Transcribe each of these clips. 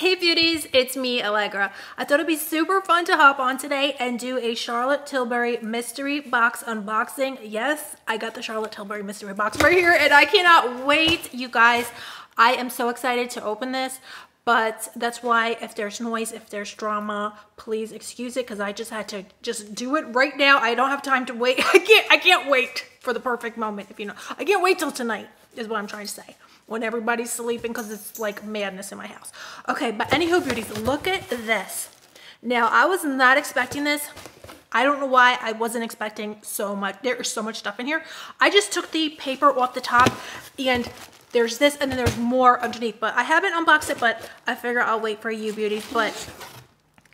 Hey beauties, it's me, Allegra. I thought it'd be super fun to hop on today and do a Charlotte Tilbury mystery box unboxing. Yes, I got the Charlotte Tilbury mystery box right here and I cannot wait, you guys. I am so excited to open this, but that's why if there's noise, if there's drama, please excuse it because I just had to just do it right now. I don't have time to wait. I can't wait for the perfect moment, if you know. I can't wait till tonight is what I'm trying to say. When everybody's sleeping because it's like madness in my house. Okay, but anywho beauties, look at this. Now, I was not expecting this. I don't know why I wasn't expecting so much. There is so much stuff in here. I just took the paper off the top and there's this and then there's more underneath. But I haven't unboxed it, but I figure I'll wait for you beauties. But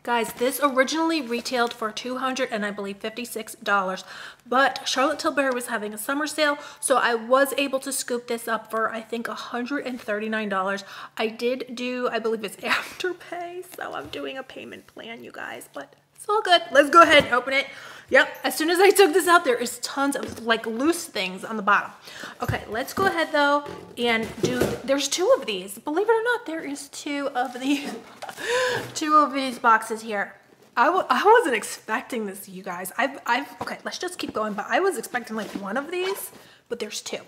guys, this originally retailed for $200 and I believe $56, but Charlotte Tilbury was having a summer sale, so I was able to scoop this up for I think $139. I did do, I believe it's Afterpay, so I'm doing a payment plan, you guys, but it's all good. Let's go ahead and open it. Yep, as soon as I took this out, there is tons of like loose things on the bottom. Okay, let's go ahead though and do, there's two of these. Believe it or not, there is two of these boxes here. I wasn't expecting this, you guys. Okay, let's just keep going, but I was expecting like one of these, but there's two.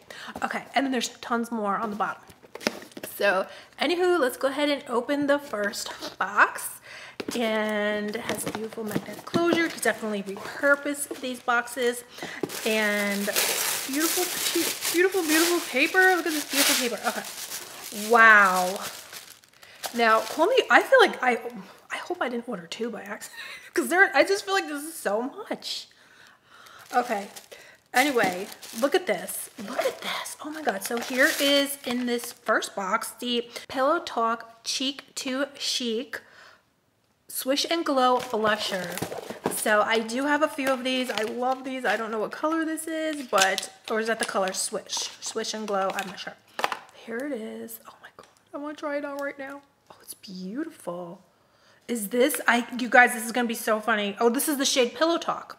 Okay, and then there's tons more on the bottom. So, anywho, let's go ahead and open the first box. And it has a beautiful magnetic closure. You can definitely repurpose these boxes. And beautiful paper. Look at this beautiful paper. Okay. Wow. Now, call me, I feel like I hope I didn't order two by accident. Because I just feel like this is so much. Okay. Anyway, look at this. Look at this. Oh my God. So here is in this first box, the Pillow Talk Cheek to Chic Swish and Glow Blusher. So I do have a few of these. I love these. I don't know what color this is, but, or is that the color Swish? Swish and Glow, I'm not sure. Here it is. Oh my God, I want to try it out right now. Oh, it's beautiful. Is this, you guys, this is going to be so funny. Oh, this is the shade Pillow Talk.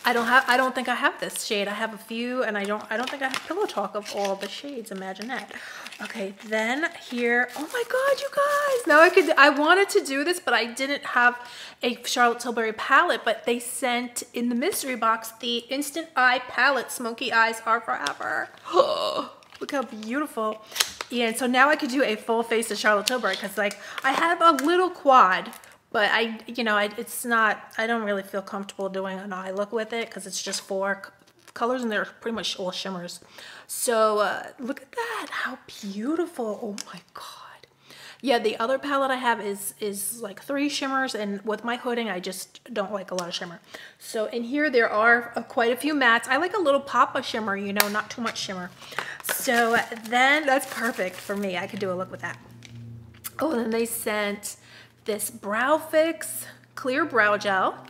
I don't think I have this shade. I have a few and I don't think I have Pillow Talk of all the shades. Imagine that. Okay, then here, oh my God, you guys. Now I wanted to do this, but I didn't have a Charlotte Tilbury palette, but they sent in the mystery box the Instant Eye palette, Smoky Eyes Are Forever. Oh, look how beautiful. And so now I could do a full face of Charlotte Tilbury because like I have a little quad, but it's not, I don't really feel comfortable doing an eye look with it because it's just four colors and they're pretty much all shimmers. So look at that, how beautiful. Oh my God. Yeah, the other palette I have is like 3 shimmers, and with my hooding, I just don't like a lot of shimmer. So in here, there are quite a few mattes. I like a little pop of shimmer, you know, not too much shimmer. So then that's perfect for me. I could do a look with that. Oh, and then they sent this Brow Fix Clear Brow Gel.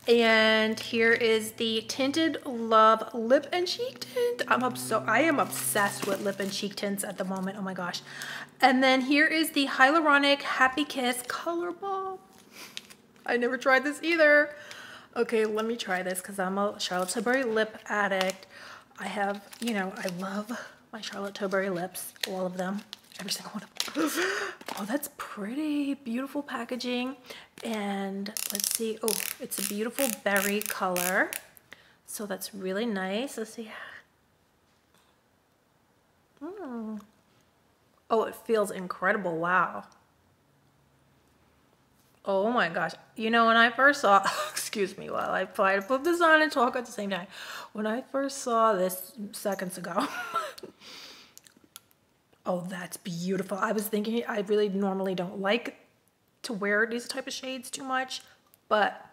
And here is the Tinted Love Lip and Cheek Tint. I am obsessed with lip and cheek tints at the moment. Oh my gosh. And then here is the Hyaluronic Happy Kiss Color Balm. I never tried this either. Okay, let me try this because I'm a Charlotte Tilbury lip addict. I have, you know, I love my Charlotte Tilbury lips, all of them. Every single one of them. Oh, that's pretty. Beautiful packaging. And let's see. Oh, it's a beautiful berry color. So that's really nice. Let's see. Oh, it feels incredible. Wow. Oh my gosh. You know, when I first saw, excuse me while I try to put this on and talk at the same time. When I first saw this seconds ago, oh, that's beautiful. I was thinking, I really normally don't like to wear these type of shades too much, but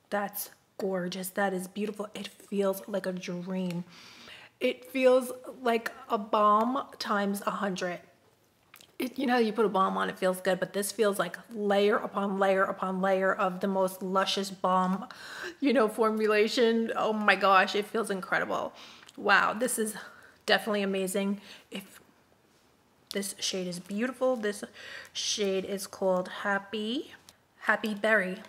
that's gorgeous. That is beautiful. It feels like a dream. It feels like a balm times 100. You know, you put a balm on, it feels good, but this feels like layer upon layer upon layer of the most luscious balm, you know, formulation. Oh my gosh, it feels incredible. Wow, this is definitely amazing. This shade is beautiful. This shade is called Happy Berry.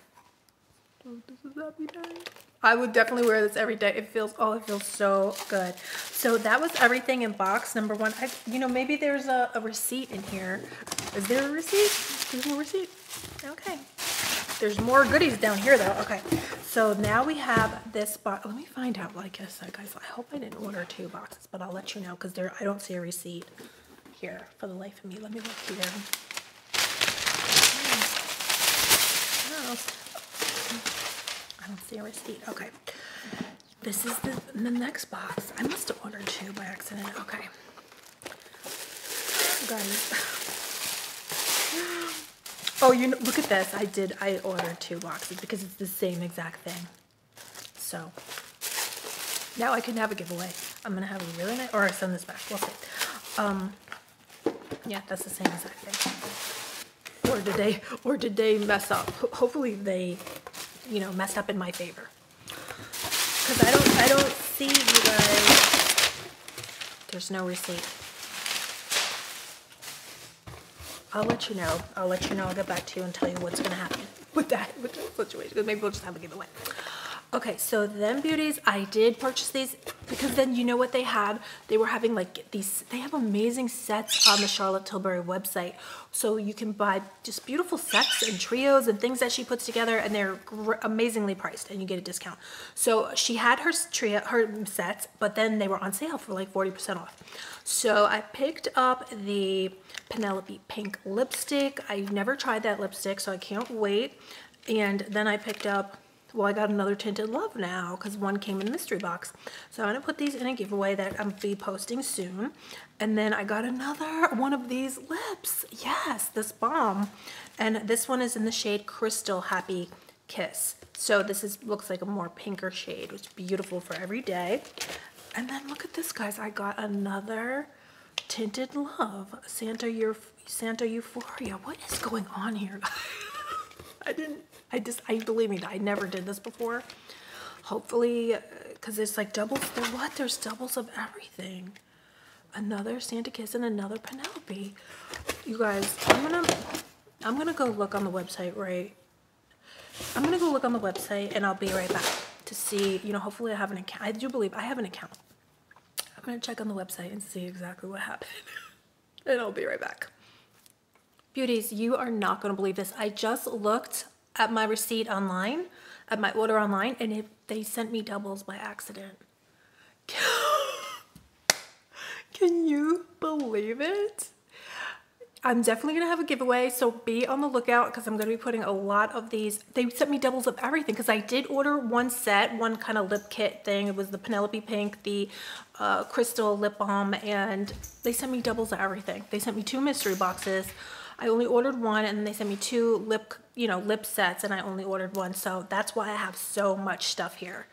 Oh, this is Happy Berry. I would definitely wear this every day. It feels so good. So that was everything in box number 1. You know, maybe there's a receipt in here. Is there a receipt? There's no receipt. Okay. There's more goodies down here though. Okay. So now we have this box. Let me find out. Like I said, guys, I hope I didn't order 2 boxes, but I'll let you know because I don't see a receipt here for the life of me. Let me look here. I don't see a receipt. Okay. This is the next box. I must have ordered 2 by accident. Okay. Guys. Oh, you know, look at this. I ordered 2 boxes because it's the same exact thing. So now I can have a giveaway. I'm gonna have a really nice, or I send this back. We'll see. Yeah, that's the same exact thing. Or did they mess up? Hopefully they, you know, messed up in my favor. Because I don't see you guys. There's no receipt. I'll let you know. I'll get back to you and tell you what's gonna happen with that situation. Because maybe we'll just have a giveaway. Okay, so then beauties, I did purchase these because then you know what they had? They were having like these, they have amazing sets on the Charlotte Tilbury website. So you can buy just beautiful sets and trios and things that she puts together, and they're amazingly priced and you get a discount. So she had her sets, but then they were on sale for like 40% off. So I picked up the Penelope Pink lipstick. I've never tried that lipstick, so I can't wait. And then I picked up, well, I got another Tinted Love now because one came in a mystery box. So I'm going to put these in a giveaway that I'm be posting soon. And then I got another one of these lips. Yes, this balm. And this one is in the shade Crystal Happy Kiss. So this looks like a more pinker shade, which is beautiful for every day. And then look at this, guys. I got another Tinted Love, Santa Euphoria. What is going on here, guys? I believe me, I never did this before. Hopefully, because it's like doubles. There's doubles of everything. Another Santa Kiss and another Penelope. You guys, I'm gonna go look on the website, right? I'm gonna go look on the website and I'll be right back to see, you know, hopefully I have an account. I do believe I have an account. I'm gonna check on the website and see exactly what happened. And I'll be right back. Beauties, you are not gonna believe this. I just looked at my receipt online, at my order online, and they sent me doubles by accident. Can you believe it? I'm definitely gonna have a giveaway, so be on the lookout because I'm gonna be putting a lot of these. They sent me doubles of everything because I did order one set, one kind of lip kit thing. It was the Penelope Pink, the Crystal lip balm, and they sent me doubles of everything. They sent me 2 mystery boxes. I only ordered one, and they sent me 2 lip sets, and I only ordered one. So that's why I have so much stuff here.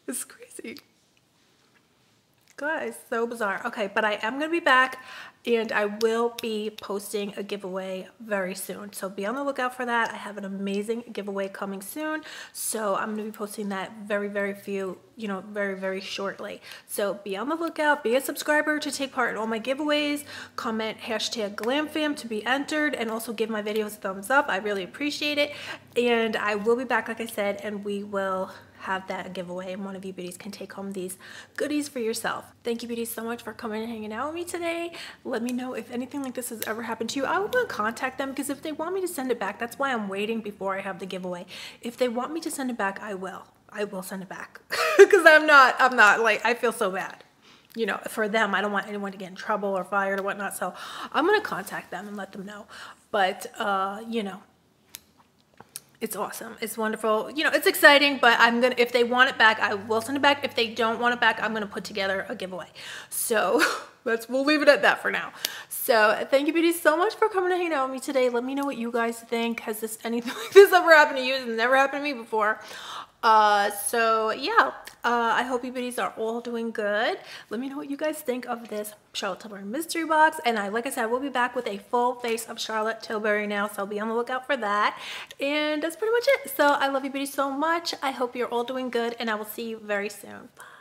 It's crazy. Guys, so bizarre. Okay, but I am going to be back and I will be posting a giveaway very soon. So be on the lookout for that. I have an amazing giveaway coming soon. So I'm going to be posting that very, very shortly. So be on the lookout. Be a subscriber to take part in all my giveaways. Comment #GlamFam to be entered, and also give my videos a thumbs up. I really appreciate it. And I will be back, like I said, and we will have that giveaway, and one of you beauties can take home these goodies for yourself. Thank you beauties so much for coming and hanging out with me today. Let me know if anything like this has ever happened to you. I will contact them because if they want me to send it back, that's why I'm waiting before I have the giveaway. If they want me to send it back, I will send it back because I'm not like, I feel so bad. You know, for them, I don't want anyone to get in trouble or fired or whatnot. So I'm going to contact them and let them know. But, you know, it's awesome. It's wonderful. You know, it's exciting, but if they want it back, I will send it back. If they don't want it back, I'm going to put together a giveaway. So we'll leave it at that for now. So thank you beauties so much for coming to hang out with me today. Let me know what you guys think. Has anything like this ever happened to you? It's never happened to me before. So yeah, I hope you beauties are all doing good. Let me know what you guys think of this Charlotte Tilbury mystery box. And like I said, we'll be back with a full face of Charlotte Tilbury now, so be on the lookout for that. And that's pretty much it. So I love you beauties so much. I hope you're all doing good, and I will see you very soon. Bye.